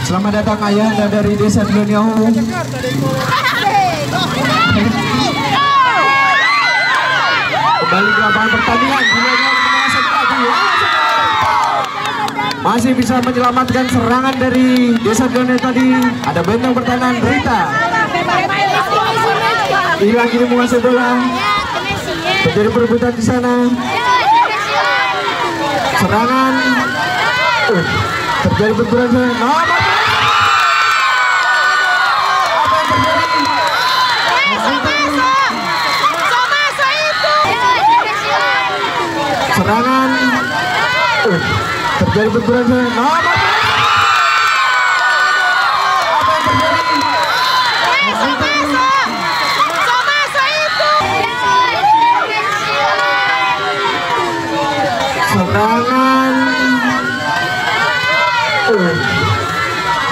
Selamat datang ayahanda dari Desa Gleniahu. Kembali ke lapangan pertandingan. Masih bisa menyelamatkan serangan dari Desa Gleniahu tadi. Ada benteng pertahanan Rita. Ila kini menguasai bola. Terjadi perebutan di sana. Serangan. Terjadi benturan sana. Serangan. Terjadi benturan sana. Apa yang terjadi? Serangan.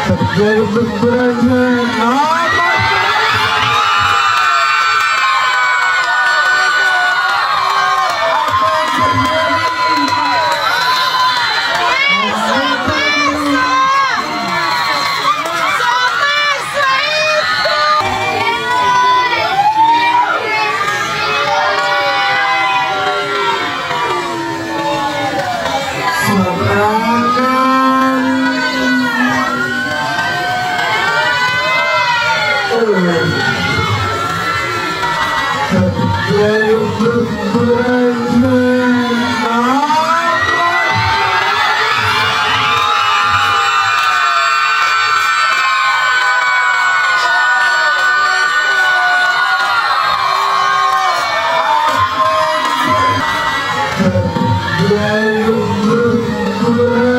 Terjadi benturan sana. Yeah.